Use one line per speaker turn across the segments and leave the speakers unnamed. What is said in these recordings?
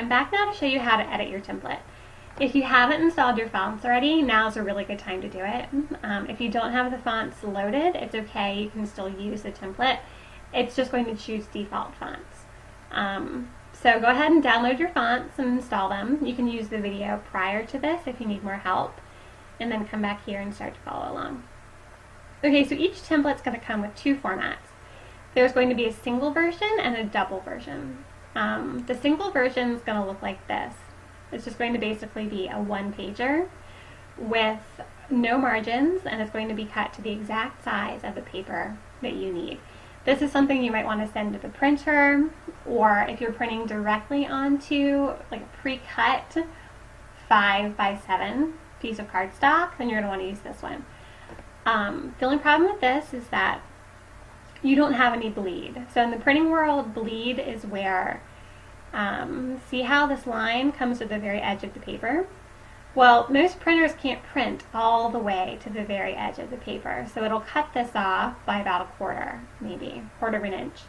I'm back now to show you how to edit your template. If you haven't installed your fonts already, now's a really good time to do it. If you don't have the fonts loaded, it's okay, you can still use the template. It's just going to choose default fonts. So go ahead and download your fonts and install them. You can use the video prior to this if you need more help, and then come back here and start to follow along. Okay, so each template's going to come with two formats. There's going to be a single version and a double version. The single version is going to look like this. It's just going to basically be a one-pager with no margins, and it's going to be cut to the exact size of the paper that you need. This is something you might want to send to the printer, or if you're printing directly onto like a pre-cut 5x7 piece of cardstock, then you're going to want to use this one. The only problem with this is that you don't have any bleed. So in the printing world, bleed is where, see how this line comes to the very edge of the paper? Well, most printers can't print all the way to the very edge of the paper, so it'll cut this off by about a quarter, maybe, quarter of an inch.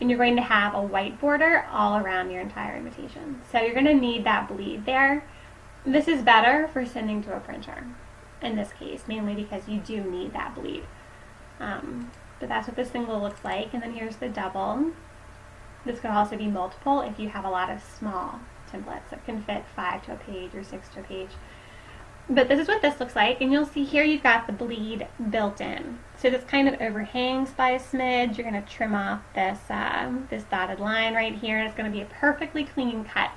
And you're going to have a white border all around your entire invitation. So you're going to need that bleed there. This is better for sending to a printer, in this case, mainly because you do need that bleed. But that's what the single looks like, and then here's the double. This could also be multiple if you have a lot of small templates that can fit 5 to a page or 6 to a page. But this is what this looks like, and you'll see here you've got the bleed built in. So this kind of overhangs by a smidge. You're going to trim off this, this dotted line right here, and it's going to be a perfectly clean cut,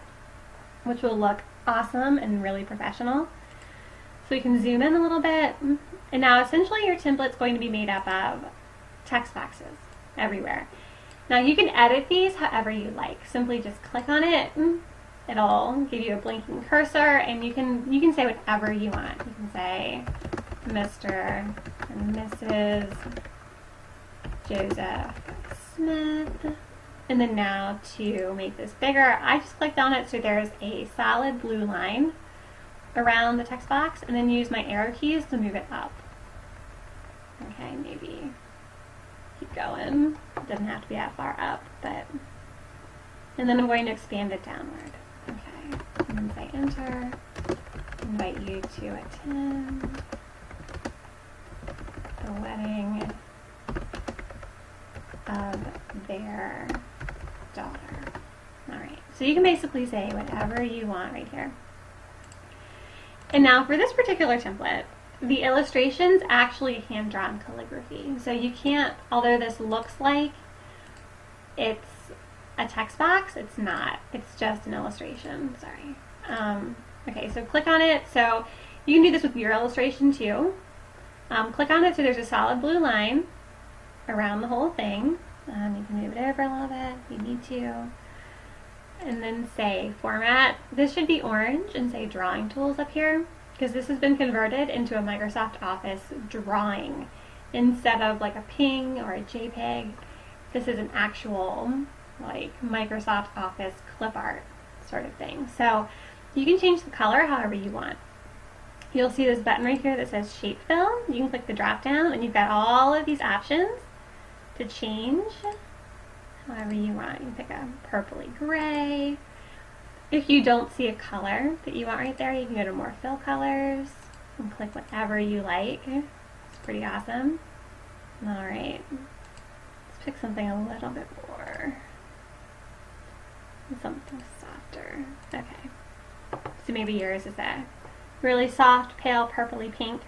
which will look awesome and really professional. So we can zoom in a little bit, and now essentially your template's going to be made up of text boxes everywhere. Now you can edit these however you like. Simply just click on it. It'll give you a blinking cursor, and you can say whatever you want. You can say Mr. and Mrs. Joseph Smith. And then now to make this bigger, I just clicked on it so there's a solid blue line around the text box, and then use my arrow keys to move it up. Okay, maybe keep going. It doesn't have to be that far up, but, and then I'm going to expand it downward. Okay, and then say enter, invite you to attend the wedding of their daughter. Alright, so you can basically say whatever you want right here. And now for this particular template, the illustration's actually hand-drawn calligraphy. So you can't, although this looks like it's a text box, it's not. It's just an illustration, sorry. Okay, so click on it. So you can do this with your illustration too. Click on it so there's a solid blue line around the whole thing. You can move it over a little bit if you need to. And then say format. This should be orange, and say drawing tools up here, because this has been converted into a Microsoft Office drawing instead of like a ping or a JPEG. This is an actual like Microsoft Office clip art sort of thing. So you can change the color however you want. You'll see this button right here that says shape fill. You can click the drop down, and you've got all of these options to change however you want. You can pick a purpley gray. If you don't see a color that you want right there, you can go to more fill colors and click whatever you like. It's pretty awesome. Alright, let's pick something a little bit more, something softer. Okay, so maybe yours is a really soft, pale, purpley pink.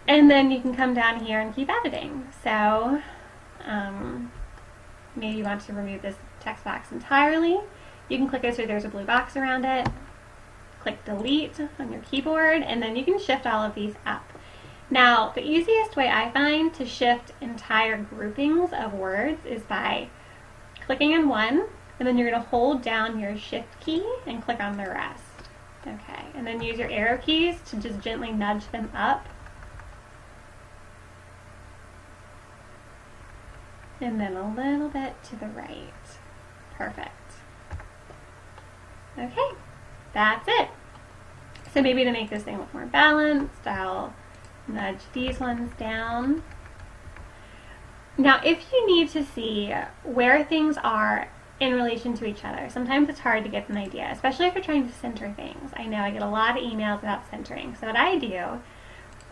And then you can come down here and keep editing. So maybe you want to remove this text box entirely. You can click it so there's a blue box around it. Click delete on your keyboard, and then you can shift all of these up. Now, the easiest way I find to shift entire groupings of words is by clicking on one, and then you're going to hold down your shift key and click on the rest. Okay, and then use your arrow keys to just gently nudge them up. And then a little bit to the right. Perfect. Okay, that's it. So maybe to make this thing look more balanced, I'll nudge these ones down. Now, if you need to see where things are in relation to each other. Sometimes it's hard to get an idea, especially if you're trying to center things. I know I get a lot of emails about centering. So what I do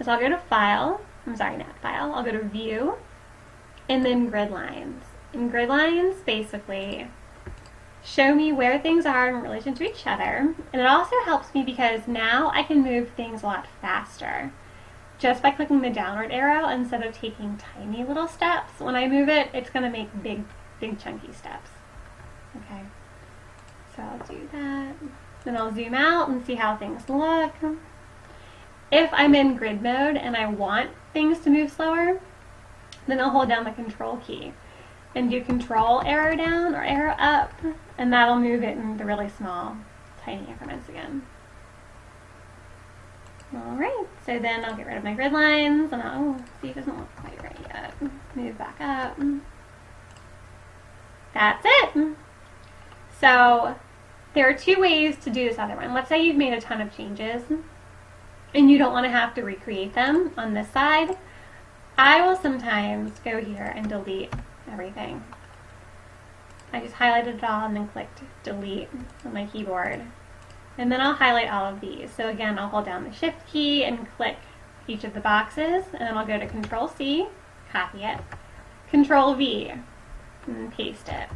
is I'll go to File, not File, I'll go to View, and then Grid Lines. And grid lines basically show me where things are in relation to each other. And it also helps me because now I can move things a lot faster just by clicking the downward arrow instead of taking tiny little steps. When I move it, it's going to make big chunky steps. Okay, so I'll do that. Then I'll zoom out and see how things look. If I'm in grid mode and I want things to move slower, then I'll hold down the Control key and do Control arrow down or arrow up, and that'll move it in the really small, tiny increments again. Alright, so then I'll get rid of my grid lines, and see, it doesn't look quite right yet. Move back up. That's it! So, there are two ways to do this other one. Let's say you've made a ton of changes, and you don't want to have to recreate them on this side. I will sometimes go here and delete everything. I just highlighted it all and then clicked delete on my keyboard. And then I'll highlight all of these. So again, I'll hold down the Shift key and click each of the boxes, and then I'll go to Control C, copy it, Control V, and paste it.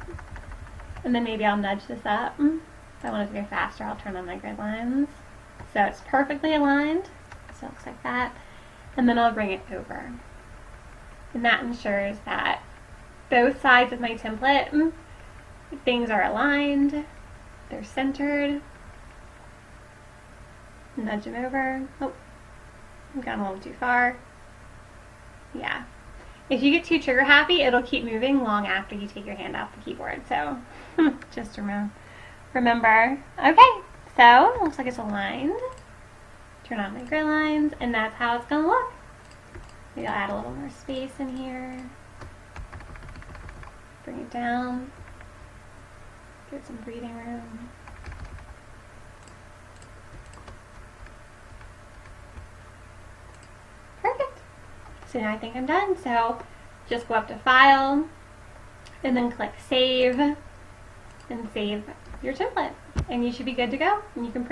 And then maybe I'll nudge this up. If I want it to go faster, I'll turn on my grid lines. So it's perfectly aligned. So it looks like that. And then I'll bring it over. And that ensures that both sides of my template, things are aligned, they're centered. Nudge them over. Oh, I've gone a little too far. Yeah. If you get too trigger happy, it'll keep moving long after you take your hand off the keyboard. So just remember. Okay, so it looks like it's aligned. Turn on my grid lines, and that's how it's going to look. Maybe I'll add a little more space in here. Bring it down. Give it some breathing room. Perfect. So now I think I'm done. So just go up to File, and then click Save, and save your template. And you should be good to go. And you can print